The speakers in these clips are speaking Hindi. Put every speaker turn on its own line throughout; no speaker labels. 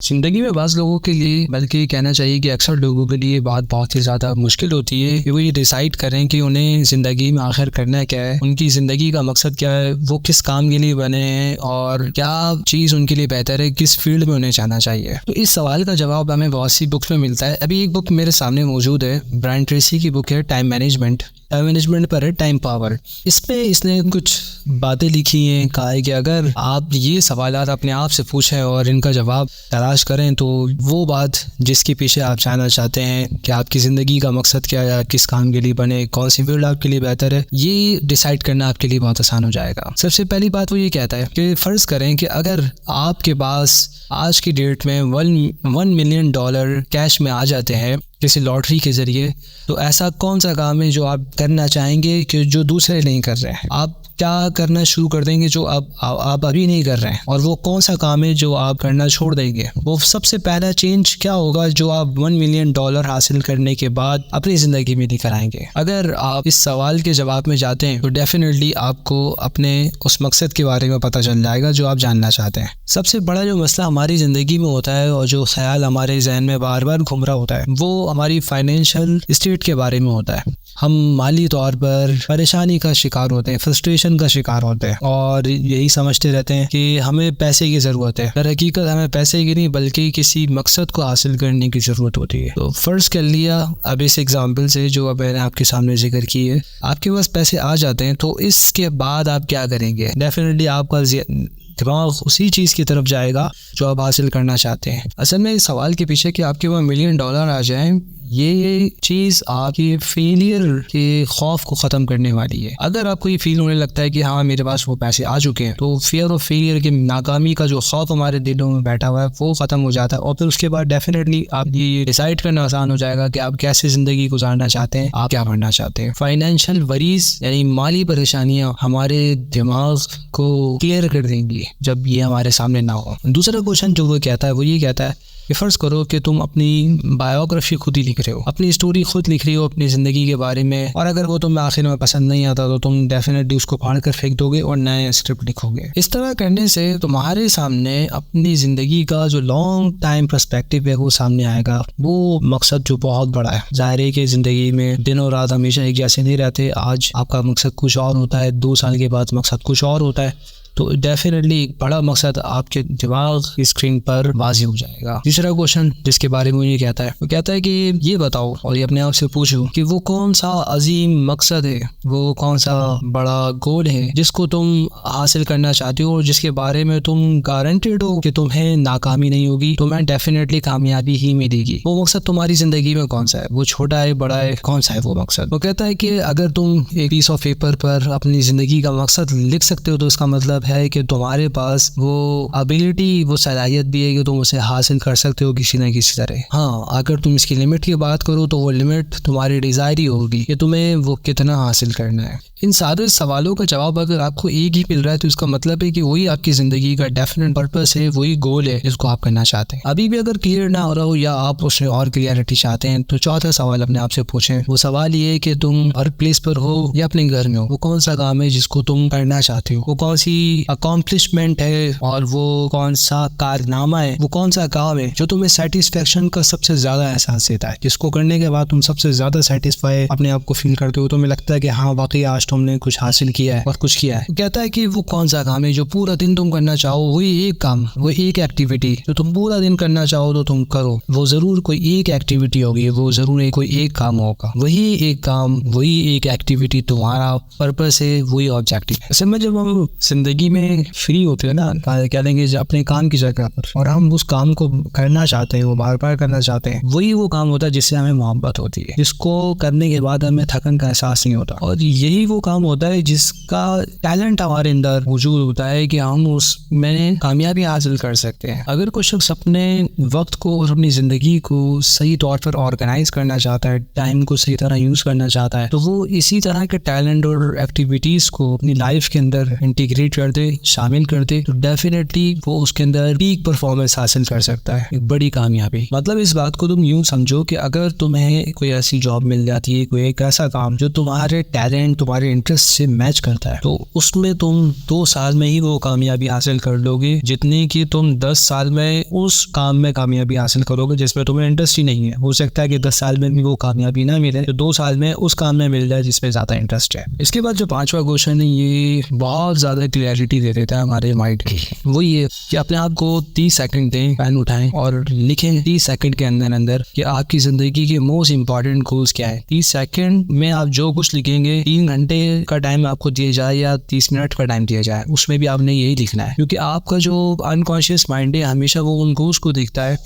ज़िंदगी में बाज़ लोगों के लिए, बल्कि कहना चाहिए कि अक्सर लोगों के लिए बात बहुत ही ज़्यादा मुश्किल होती है कि वो ये डिसाइड करें कि उन्हें ज़िंदगी में आखिर करना क्या है, उनकी ज़िंदगी का मकसद क्या है, वो किस काम के लिए बने हैं और क्या चीज़ उनके लिए बेहतर है, किस फील्ड में उन्हें जाना चाहिए। तो इस सवाल का जवाब हमें बहुत सी बुक्स में मिलता है। अभी एक बुक मेरे सामने मौजूद है, ब्रायन ट्रेसी की बुक है टाइम मैनेजमेंट पर है टाइम पावर। इसमें इसने कुछ बातें लिखी हैं, कहा है कि अगर आप ये सवालात अपने आप से पूछें और इनका जवाब तलाश करें तो वो बात जिसके पीछे आप जाना चाहते हैं कि आपकी ज़िंदगी का मकसद क्या है, किस काम के लिए बने, कौन सी फील्ड आपके लिए बेहतर है, ये डिसाइड करना आपके लिए बहुत आसान हो जाएगा। सबसे पहली बात वो ये कहता है कि फ़र्ज़ करें कि अगर आपके पास आज की डेट में $1 मिलियन कैश में आ जाते हैं किसी लॉटरी के ज़रिए, तो ऐसा कौन सा काम है जो आप करना चाहेंगे कि जो दूसरे नहीं कर रहे हैं? आप क्या करना शुरू कर देंगे जो आप अभी नहीं कर रहे हैं, और वो कौन सा काम है जो आप करना छोड़ देंगे? वो सबसे पहला चेंज क्या होगा जो आप $1 मिलियन हासिल करने के बाद अपनी ज़िंदगी में लेकर आएंगे? अगर आप इस सवाल के जवाब में जाते हैं तो डेफिनेटली आपको अपने उस मकसद के बारे में पता चल जाएगा जो आप जानना चाहते हैं। सबसे बड़ा जो मसला हमारी ज़िंदगी में होता है और जो ख्याल हमारे जहन में बार बार घूम रहा होता है, वो हमारी फाइनेंशियल स्टेट के बारे में होता है। हम माली तौर पर परेशानी का शिकार होते हैं, फ्रस्ट्रेशन का शिकार होते हैं और यही समझते रहते हैं कि हमें पैसे की ज़रूरत है। दर हकीकत हमें पैसे की नहीं बल्कि किसी मकसद को हासिल करने की ज़रूरत होती है। तो फ़र्ज़ कर लिया अब इस एग्जाम्पल से जो अब मैंने आपके सामने जिक्र की है, आपके पास पैसे आ जाते हैं तो इसके बाद आप क्या करेंगे? डेफिनेटली आपका दिमाग उसी चीज़ की तरफ जाएगा जो आप हासिल करना चाहते हैं। असल में इस सवाल के पीछे कि आपके पास $1 मिलियन आ जाए, ये चीज़ आपके फेलियर के खौफ को ख़त्म करने वाली है। अगर आपको ये फील होने लगता है कि हाँ मेरे पास वो पैसे आ चुके हैं, तो फियर ऑफ फेलियर के नाकामी का जो खौफ हमारे दिलों में बैठा हुआ है वो ख़त्म हो जाता है और फिर उसके बाद डेफिनेटली आप ये डिसाइड करना आसान हो जाएगा कि आप कैसे ज़िंदगी गुजारना चाहते हैं, आप क्या बनना चाहते हैं। फाइनेंशियल वरीज यानी माली परेशानियाँ हमारे दिमाग को क्लियर कर देंगी जब ये हमारे सामने ना हो। दूसरा क्वेश्चन जो वो कहता है वो ये कहता है कि फ़र्ज़ करो कि तुम अपनी बायोग्राफी खुद ही लिख रहे हो, अपनी स्टोरी खुद लिख रही हो अपनी ज़िंदगी के बारे में, और अगर वो तुम्हें आखिर में पसंद नहीं आता तो तुम डेफिनेटली उसको फाड़ कर फेंक दोगे और नया स्क्रिप्ट लिखोगे। इस तरह करने से तुम्हारे सामने अपनी ज़िंदगी का जो लॉन्ग टाइम पर्सपेक्टिव है वो सामने आएगा, वो मकसद जो बहुत बड़ा है। ज़ाहिर है कि ज़िंदगी में दिन और रात हमेशा एक जैसे नहीं रहते। आज आपका मकसद कुछ और होता है, 2 साल के बाद मकसद कुछ और होता है, तो डेफिनेटली एक बड़ा मकसद आपके दिमाग की स्क्रीन पर वाज़ी हो जाएगा। तीसरा क्वेश्चन जिसके बारे में ये कहता है, वो कहता है कि ये बताओ और ये अपने आप से पूछो कि वो कौन सा अजीम मकसद है, वो कौन सा बड़ा गोल है जिसको तुम हासिल करना चाहते हो और जिसके बारे में तुम गारंटेड हो कि तुम्हें नाकामी नहीं होगी, तुम्हें डेफिनेटली कामयाबी ही मिलेगी। वो मकसद तुम्हारी ज़िंदगी में कौन सा है, वो छोटा है बड़ा है, कौन सा है वो मकसद? वो कहता है कि अगर तुम एक पीस ऑफ पेपर पर अपनी ज़िंदगी का मकसद लिख सकते हो तो इसका मतलब है कि तुम्हारे पास वो एबिलिटी, वो सलाहियत भी है कि तुम उसे हासिल कर सकते हो किसी न किसी तरह। हाँ, अगर तुम इसकी लिमिट की बात करो तो वो लिमिट तुम्हारी डिज़ायर ही होगी कि तुम्हें वो कितना हासिल करना है। इन सारे सवालों का जवाब अगर आपको एक ही मिल रहा है तो इसका मतलब है कि वही आपकी ज़िंदगी का डेफिनेट पर्पस है, वही गोल है जिसको आप करना चाहते हैं। अभी भी अगर क्लियर ना हो रहा हो या आप उसमें और क्लियरिटी चाहते हैं तो चौथा सवाल अपने आप से पूछें। वो सवाल ये है कि तुम वर्क प्लेस पर हो या अपने घर में हो, वो कौन सा काम है जिसको तुम करना चाहते हो, वो कौन सी अकॉम्प्लिशमेंट है और वो कौन सा कारनामा है, वो कौन सा काम है जो तुम्हें सेटिस्फेक्शन का सबसे ज़्यादा एहसास देता है, जिसको करने के बाद तुम सबसे ज़्यादा सेटिस्फाई अपने आप को फील करते हो, तुम्हें लगता है कि हाँ वाकई आज तुमने कुछ हासिल किया है और कुछ किया है। कहता है कि वो कौन सा काम है जो पूरा दिन तुम करना चाहो, वही एक काम, वो एक एक्टिविटी जो तुम पूरा दिन करना चाहो तो तुम करो। वो ज़रूर कोई एक एक्टिविटी होगी, वो ज़रूर कोई एक काम होगा, वही एक काम, वही एक एक्टिविटी तुम्हारा पर्पस है, वही ऑब्जेक्टिव है। असल में जब हम जिंदगी में फ्री होते हैं ना, क्या लेंगे अपने काम की जगह पर, और हम उस काम को करना चाहते हैं, वो बार बार करना चाहते हैं, वही वो काम होता है जिससे हमें मोहब्बत होती है, जिसको करने के बाद हमें थकन का एहसास नहीं होता, और यही वो काम होता है जिसका टैलेंट हमारे अंदर मौजूद होता है कि हम उसमें कामयाबी हासिल कर सकते हैं। अगर कोई शख्स अपने वक्त को और अपनी ज़िंदगी को सही तौर पर ऑर्गेनाइज करना चाहता है, टाइम को सही तरह यूज़ करना चाहता है, तो वो इसी तरह के टैलेंट और एक्टिविटीज़ को अपनी लाइफ के अंदर इंटीग्रेट कर दे, शामिल कर दे, तो डेफिनेटली वो उसके अंदर पीक परफॉर्मेंस हासिल कर सकता है, एक बड़ी कामयाबी। मतलब इस बात को तुम यूं समझो कि अगर तुम्हें कोई ऐसी जॉब मिल जाती है, कोई एक ऐसा काम जो तुम्हारे टैलेंट, तुम्हारे इंटरेस्ट से मैच करता है, तो उसमें तुम 2 साल में ही वो कामयाबी हासिल कर लोगे जितनी कि तुम 10 साल में उस काम में कामयाबी हासिल करोगे जिसमें तुम्हें इंटरेस्ट ही नहीं है। हो सकता है कि 10 साल में भी वो कामयाबी ना मिले, तो 2 साल में उस काम में मिल जाए जिसमें ज्यादा इंटरेस्ट है। इसके बाद जो 5वां क्वेश्चन है, ये बहुत ज्यादा क्लियरिटी दे देता है हमारे माइंड की। वो ये कि अपने आप को 30 सेकंड दें, पेन उठाएं और लिखें 30 सेकंड के अंदर कि आपकी जिंदगी के मोस्ट इंपॉर्टेंट गोल्स क्या है। 30 सेकंड में आप जो कुछ लिखेंगे, 3 घंटे का टाइम आपको दिया जाए या 30 मिनट का टाइम दिया जाए, उसमें भी आपने यही लिखना है, क्योंकि आपका जो अनकॉन्शियस माइंड है हमेशा वो उन गोल्स को देखता है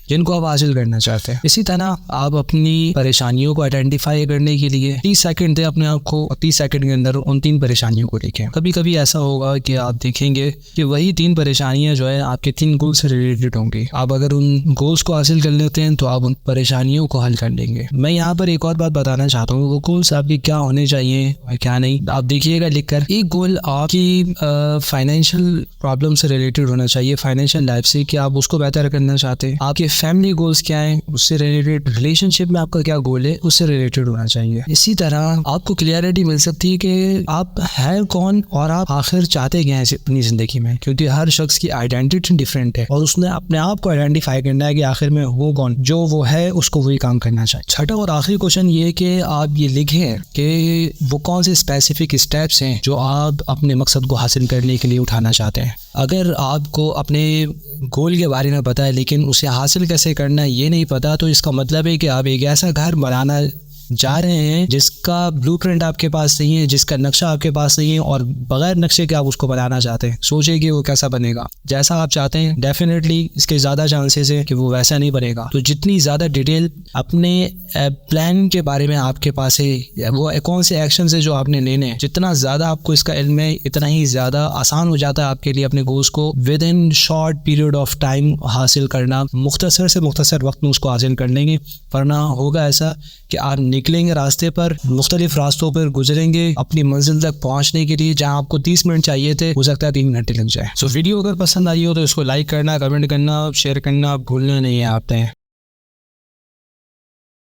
जिनको आप हासिल करना चाहते हैं। इसी तरह आप अपनी परेशानियों को आइडेंटिफाई करने के लिए 30 सेकंड दें अपने आप को, 30 सेकंड के अंदर उन 3 परेशानियों को लिखें। कभी कभी ऐसा होगा कि आप देखेंगे कि वही 3 परेशानियां जो है आपके 3 गोल से रिलेटेड होंगी। आप अगर उन गोल्स को हासिल कर लेते हैं तो आप उन परेशानियों को हल कर लेंगे। मैं यहाँ पर एक और बात बताना चाहता हूँ, वो गोल्स आपके क्या होने चाहिए और क्या नहीं, आप देखिएगा लिखकर। एक गोल आपकी फाइनेंशियल प्रॉब्लम से रिलेटेड होना चाहिए, फाइनेंशियल लाइफ से, कि आप उसको बेहतर करना चाहते हैं। आपके फैमिली गोल्स क्या है, उससे रिलेटेड, रिलेशनशिप में आपका क्या गोल है, उससे रिलेटेड होना चाहिए। इसी तरह आपको क्लियरिटी मिल सकती है कि आप है कौन और आप आखिर चाहते क्या हैं अपनी जिंदगी में, क्योंकि हर शख्स की आइडेंटिटी डिफरेंट है और उसने अपने आप को आइडेंटिफाई करना है कि आखिर में वो कौन, जो वो है उसको वही काम करना चाहिए। छठा और आखिरी क्वेश्चन ये कि आप ये लिखें कि वो कौन से स्पेसिफिक स्टेप्स हैं जो आप अपने मकसद को हासिल करने के लिए उठाना चाहते हैं। अगर आपको अपने गोल के बारे में पता है लेकिन उसे हासिल कैसे करना है ये नहीं पता, तो इसका मतलब है कि आप एक ऐसा घर बनाना जा रहे हैं जिसका ब्लूप्रिंट आपके पास नहीं है, जिसका नक्शा आपके पास नहीं है, और बगैर नक्शे के आप उसको बनाना चाहते हैं। सोचिए कि वो कैसा बनेगा। जैसा आप चाहते हैं डेफिनेटली इसके ज़्यादा चांसेस है कि वो वैसा नहीं बनेगा। तो जितनी ज़्यादा डिटेल अपने प्लान के बारे में आपके पास है, वो कौन से एक्शन है जो आपने लेने हैं, जितना ज़्यादा आपको इसका इल्म है इतना ही ज़्यादा आसान हो जाता है आपके लिए अपने गोल्स को with in short period of time हासिल करना। मुख्तसर से मुख्तसर वक्त में उसको हासिल कर लेंगे, वरना होगा ऐसा कि आप निकलेंगे रास्ते पर, मुख्तलिफ रास्तों पर गुजरेंगे अपनी मंजिल तक पहुंचने के लिए, जहां आपको 30 मिनट चाहिए थे हो सकता है 3 घंटे लग जाए। सो वीडियो अगर पसंद आई हो तो इसको लाइक करना, कमेंट करना, शेयर करना भूलना नहीं है आपने।